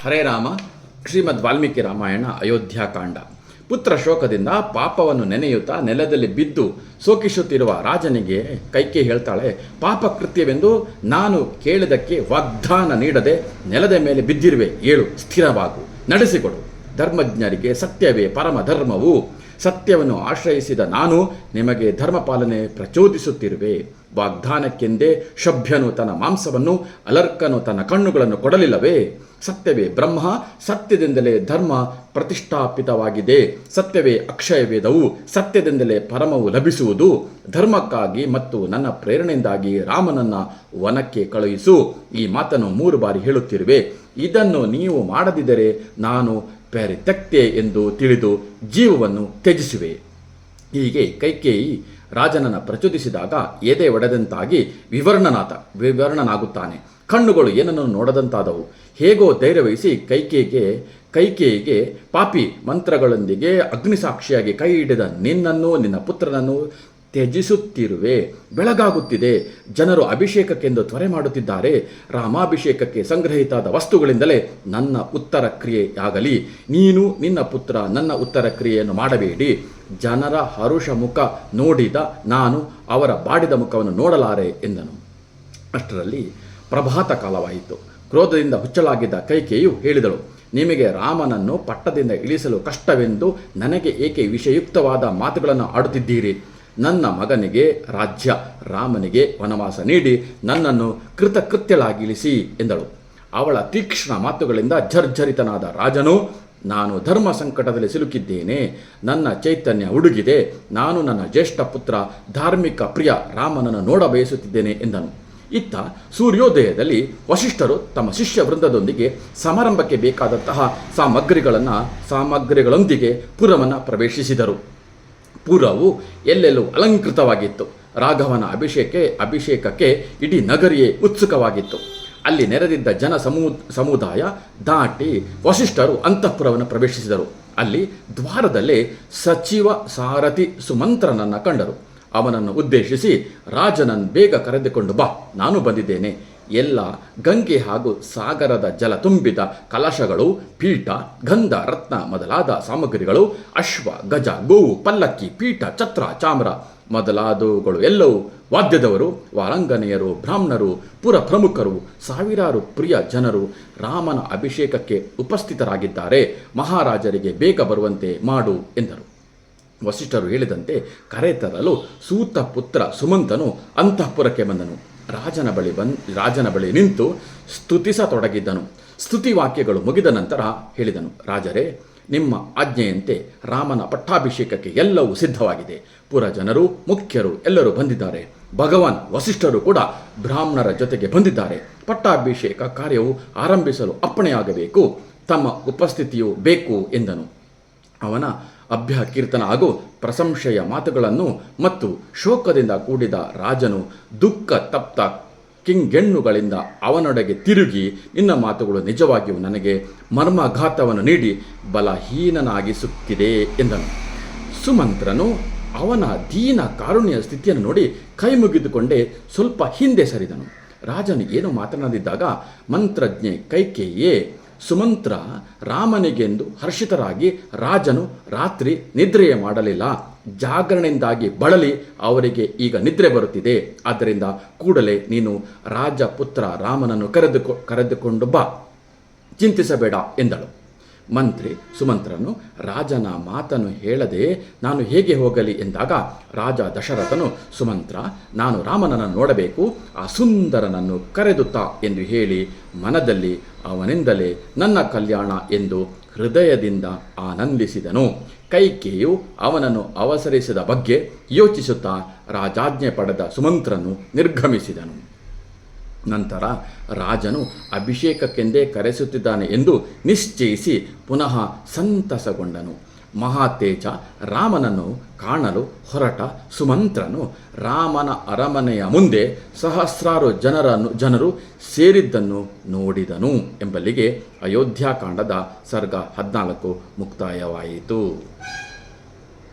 ಹರೇ ರಾಮ. ಶ್ರೀಮದ್ ವಾಲ್ಮೀಕಿ ರಾಮಾಯಣ ಅಯೋಧ್ಯಾಕಾಂಡ. ಪುತ್ರ ಶೋಕದಿಂದ ಪಾಪವನ್ನು ನೆನೆಯುತ್ತಾ ನೆಲದಲ್ಲಿ ಬಿದ್ದು ಶೋಕಿಸುತ್ತಿರುವ ರಾಜನಿಗೆ ಕೈಕೇಯಿ ಹೇಳ್ತಾಳೆ, ಪಾಪ ಕೃತ್ಯವೆಂದು ನಾನು ಕೇಳಿದಕ್ಕೆ ವಾಗ್ದಾನ ನೀಡದೆ ನೆಲದ ಮೇಲೆ ಬಿದ್ದಿರುವೆ, ಏಳು ಸ್ಥಿರವಾಗು, ನಡೆಸಿಕೊಡು. ಧರ್ಮಜ್ಞರಿಗೆ ಸತ್ಯವೇ ಪರಮ ಧರ್ಮವು. ಸತ್ಯವನ್ನು ಆಶ್ರಯಿಸಿದ ನಾನು ನಿಮಗೆ ಧರ್ಮಪಾಲನೆ ಪ್ರಚೋದಿಸುತ್ತಿರುವೆ. ವಾಗ್ದಾನಕ್ಕೆಂದೇ ಶಭ್ಯನು ತನ್ನ ಮಾಂಸವನ್ನು, ಅಲರ್ಕನು ತನ್ನ ಕಣ್ಣುಗಳನ್ನು ಕೊಡಲಿಲ್ಲವೇ? ಸತ್ಯವೇ ಬ್ರಹ್ಮ, ಸತ್ಯದಿಂದಲೇ ಧರ್ಮ ಪ್ರತಿಷ್ಠಾಪಿತವಾಗಿದೆ. ಸತ್ಯವೇ ಅಕ್ಷಯ ವೇದವು, ಸತ್ಯದಿಂದಲೇ ಪರಮವು ಲಭಿಸುವುದು. ಧರ್ಮಕ್ಕಾಗಿ ಮತ್ತು ನನ್ನ ಪ್ರೇರಣೆಯಿಂದಾಗಿ ರಾಮನನ್ನ ವನಕ್ಕೆ ಕಳುಹಿಸು. ಈ ಮಾತನ್ನು 3 ಬಾರಿ ಹೇಳುತ್ತಿರುವೆ. ಇದನ್ನು ನೀವು ಮಾಡದಿದ್ದರೆ ನಾನು ಪರಿತ್ಯಕ್ತೆ ಎಂದು ತಿಳಿದು ಜೀವವನ್ನು ತ್ಯಜಿಸುವೆ. ಹೀಗೆ ಕೈಕೇಯಿ ರಾಜನನ್ನು ಪ್ರಚೋದಿಸಿದಾಗ ಎದೆ ಒಡೆದಂತಾಗಿ ವಿವರಣನಾಗುತ್ತಾನೆ. ಕಣ್ಣುಗಳು ಏನನ್ನು ನೋಡದಂತಾದವು. ಹೇಗೋ ಧೈರ್ಯವಹಿಸಿ ಕೈಕೇಯಿಗೆ ಪಾಪಿ ಮಂತ್ರಗಳೊಂದಿಗೆ ಅಗ್ನಿಸಾಕ್ಷಿಯಾಗಿ ಕೈ ಹಿಡಿದ ನಿನ್ನನ್ನು, ನಿನ್ನ ಪುತ್ರನನ್ನು ತ್ಯಜಿಸುತ್ತಿರುವೆ. ಬೆಳಗಾಗುತ್ತಿದೆ. ಜನರು ಅಭಿಷೇಕಕ್ಕೆಂದು ತ್ವರೆ ಮಾಡುತ್ತಿದ್ದಾರೆ. ರಾಮಾಭಿಷೇಕಕ್ಕೆ ಸಂಗ್ರಹಿತಾದ ವಸ್ತುಗಳಿಂದಲೇ ನನ್ನ ಉತ್ತರ ಕ್ರಿಯೆಯಾಗಲಿ. ನೀನು ನಿನ್ನ ಪುತ್ರ ನನ್ನ ಉತ್ತರ ಕ್ರಿಯೆಯನ್ನು ಮಾಡಬೇಡಿ. ಜನರ ಹರುಷ ಮುಖ ನೋಡಿದ ನಾನು ಅವರ ಬಾಡಿದ ಮುಖವನ್ನು ನೋಡಲಾರೆ ಎಂದನು. ಅಷ್ಟರಲ್ಲಿ ಪ್ರಭಾತ ಕಾಲವಾಯಿತು. ಕ್ರೋಧದಿಂದ ಹುಚ್ಚಲಾಗಿದ್ದ ಕೈಕೇಯಿಯು ಹೇಳಿದಳು, ನಿಮಗೆ ರಾಮನನ್ನು ಪಟ್ಟದಿಂದ ಇಳಿಸಲು ಕಷ್ಟವೆಂದು ನನಗೆ ಏಕೆ ವಿಷಯುಕ್ತವಾದ ಮಾತುಗಳನ್ನು ಆಡುತ್ತಿದ್ದೀರಿ? ನನ್ನ ಮಗನಿಗೆ ರಾಜ್ಯ, ರಾಮನಿಗೆ ವನವಾಸ ನೀಡಿ ನನ್ನನ್ನು ಕೃತಕೃತ್ಯಳಾಗಿಳಿಸಿ ಎಂದಳು. ಅವಳ ತೀಕ್ಷ್ಣ ಮಾತುಗಳಿಂದ ಜರ್ಜರಿತನಾದ ರಾಜನು, ನಾನು ಧರ್ಮ ಸಂಕಟದಲ್ಲಿ ಸಿಲುಕಿದ್ದೇನೆ. ನನ್ನ ಚೈತನ್ಯ ಉಡುಗಿದೆ. ನಾನು ನನ್ನ ಜ್ಯೇಷ್ಠ ಪುತ್ರ ಧಾರ್ಮಿಕ ಪ್ರಿಯ ರಾಮನನ್ನು ನೋಡ ಬಯಸುತ್ತಿದ್ದೇನೆ ಎಂದನು. ಇತ್ತ ಸೂರ್ಯೋದಯದಲ್ಲಿ ವಸಿಷ್ಠರು ತಮ್ಮ ಶಿಷ್ಯ ವೃಂದದೊಂದಿಗೆ ಸಮಾರಂಭಕ್ಕೆ ಬೇಕಾದಂತಹ ಸಾಮಗ್ರಿಗಳೊಂದಿಗೆ ಪುರವನ್ನು ಪ್ರವೇಶಿಸಿದರು. ಪುರವು ಎಲ್ಲೆಲ್ಲೂ ಅಲಂಕೃತವಾಗಿತ್ತು. ರಾಘವನ ಅಭಿಷೇಕಕ್ಕೆ ಇಡೀ ನಗರಿಯೇ ಉತ್ಸುಕವಾಗಿತ್ತು. ಅಲ್ಲಿ ನೆರೆದಿದ್ದ ಸಮುದಾಯ ದಾಟಿ ವಸಿಷ್ಠರು ಅಂತಃಪುರವನ್ನು ಪ್ರವೇಶಿಸಿದರು. ಅಲ್ಲಿ ದ್ವಾರದಲ್ಲೇ ಸಚಿವ ಸಾರಥಿ ಸುಮಂತ್ರನನ್ನು ಕಂಡರು. ಅವನನ್ನು ಉದ್ದೇಶಿಸಿ, ರಾಜನನ್ನು ಬೇಗ ಕರೆದುಕೊಂಡು ಬಾ, ನಾನು ಬಂದಿದ್ದೇನೆ. ಎಲ್ಲ ಗಂಗೆ ಹಾಗೂ ಸಾಗರದ ಜಲ ತುಂಬಿದ ಕಲಶಗಳು, ಪೀಠ, ಗಂಧ, ರತ್ನ ಮೊದಲಾದ ಸಾಮಗ್ರಿಗಳು, ಅಶ್ವ, ಗಜ, ಗೋವು, ಪಲ್ಲಕ್ಕಿ, ಪೀಠ, ಛತ್ರ, ಚಾಮ್ರ ಮೊದಲಾದವುಗಳು ಎಲ್ಲವೂ, ವಾದ್ಯದವರು, ವಾರಂಗನೆಯರು, ಬ್ರಾಹ್ಮಣರು, ಪುರ ಪ್ರಮುಖರು, ಸಾವಿರಾರು ಪ್ರಿಯ ಜನರು ರಾಮನ ಅಭಿಷೇಕಕ್ಕೆ ಉಪಸ್ಥಿತರಾಗಿದ್ದಾರೆ. ಮಹಾರಾಜರಿಗೆ ಬೇಗ ಬರುವಂತೆ ಮಾಡು ಎಂದರು. ವಸಿಷ್ಠರು ಹೇಳಿದಂತೆ ಕರೆತರಲು ಸೂತ ಪುತ್ರ ಸುಮಂತನು ಅಂತಃಪುರಕ್ಕೆ ಬಂದನು. ರಾಜನ ಬಳಿ ನಿಂತು ಸ್ತುತಿಸತೊಡಗಿದ್ದನು. ಸ್ತುತಿ ವಾಕ್ಯಗಳು ಮುಗಿದ ನಂತರ ಹೇಳಿದನು, ರಾಜರೇ, ನಿಮ್ಮ ಆಜ್ಞೆಯಂತೆ ರಾಮನ ಪಟ್ಟಾಭಿಷೇಕಕ್ಕೆ ಎಲ್ಲವೂ ಸಿದ್ಧವಾಗಿದೆ. ಪುರ ಜನರು, ಮುಖ್ಯರು ಎಲ್ಲರೂ ಬಂದಿದ್ದಾರೆ. ಭಗವಾನ್ ವಸಿಷ್ಠರು ಕೂಡ ಬ್ರಾಹ್ಮಣರ ಜೊತೆಗೆ ಬಂದಿದ್ದಾರೆ. ಪಟ್ಟಾಭಿಷೇಕ ಕಾರ್ಯವು ಆರಂಭಿಸಲು ಅಪ್ಪಣೆಯಾಗಬೇಕು. ತಮ್ಮ ಉಪಸ್ಥಿತಿಯು ಬೇಕು ಎಂದನು. ಅವನ ಅಭ್ಯಕೀರ್ತನ ಹಾಗೂ ಪ್ರಶಂಸೆಯ ಮಾತುಗಳನ್ನು ಮತ್ತು ಶೋಕದಿಂದ ಕೂಡಿದ ರಾಜನು ದುಃಖ ತಪ್ತ ಕಿಂಗೆಣ್ಣುಗಳಿಂದ ಅವನೊಡೆಗೆ ತಿರುಗಿ, ನಿನ್ನ ಮಾತುಗಳು ನಿಜವಾಗಿಯೂ ನನಗೆ ಮರ್ಮಾಘಾತವನ್ನು ನೀಡಿ ಬಲಹೀನನಾಗಿಸುತ್ತಿದೆ ಎಂದನು. ಸುಮಂತ್ರನು ಅವನ ದೀನ ಕಾರುಣ್ಯ ಸ್ಥಿತಿಯನ್ನು ನೋಡಿ ಕೈ ಮುಗಿದುಕೊಂಡೇ ಸ್ವಲ್ಪ ಹಿಂದೆ ಸರಿದನು. ರಾಜನು ಏನು ಮಾತನಾಡಿದ್ದಾಗ ಮಂತ್ರಜ್ಞೆ ಕೈಕೇಯಿಯೇ, ಸುಮಂತ್ರ ರಾಮನಿಗೆಂದು ಹರ್ಷಿತರಾಗಿ ರಾಜನು ರಾತ್ರಿ ನಿದ್ರೆಯೇ ಮಾಡಲಿಲ್ಲ. ಜಾಗರಣೆಯಿಂದಾಗಿ ಬಳಲಿ ಅವರಿಗೆ ಈಗ ನಿದ್ರೆ ಬರುತ್ತಿದೆ. ಆದ್ದರಿಂದ ಕೂಡಲೇ ನೀನು ರಾಜಪುತ್ರ ರಾಮನನ್ನು ಕರೆದುಕೊಂಡು ಬಾ, ಚಿಂತಿಸಬೇಡ ಎಂದಳು. ಮಂತ್ರಿ ಸುಮಂತ್ರನು ರಾಜನ ಮಾತನ್ನು ಹೇಳದೆ ನಾನು ಹೇಗೆ ಹೋಗಲಿ ಎಂದಾಗ ರಾಜ ದಶರಥನು, ಸುಮಂತ್ರ, ನಾನು ರಾಮನನ್ನು ನೋಡಬೇಕು, ಆ ಸುಂದರನನ್ನು ಕರೆದುತ್ತಾ ಎಂದು ಹೇಳಿ ಮನದಲ್ಲಿ ಅವನಿಂದಲೇ ನನ್ನ ಕಲ್ಯಾಣ ಎಂದು ಹೃದಯದಿಂದ ಆನಂದಿಸಿದನು. ಕೈಕೇಯಿಯು ಅವನನ್ನು ಅವಸರಿಸಿದ ಬಗ್ಗೆ ಯೋಚಿಸುತ್ತಾ ರಾಜಾಜ್ಞೆ ಪಡೆದ ಸುಮಂತ್ರನು ನಿರ್ಗಮಿಸಿದನು. ನಂತರ ರಾಜನು ಅಭಿಷೇಕಕ್ಕೆಂದೇ ಕರೆಸುತ್ತಿದ್ದಾನೆ ಎಂದು ನಿಶ್ಚಯಿಸಿ ಪುನಃ ಸಂತಸಗೊಂಡನು. ಮಹಾತೇಜ ರಾಮನನ್ನು ಕಾಣಲು ಹೊರಟ ಸುಮಂತ್ರನು ರಾಮನ ಅರಮನೆಯ ಮುಂದೆ ಸಹಸ್ರಾರು ಜನರು ಸೇರಿದ್ದನ್ನು ನೋಡಿದನು. ಎಂಬಲ್ಲಿಗೆ ಅಯೋಧ್ಯಾಕಾಂಡದ ಸರ್ಗ 14 ಮುಕ್ತಾಯವಾಯಿತು.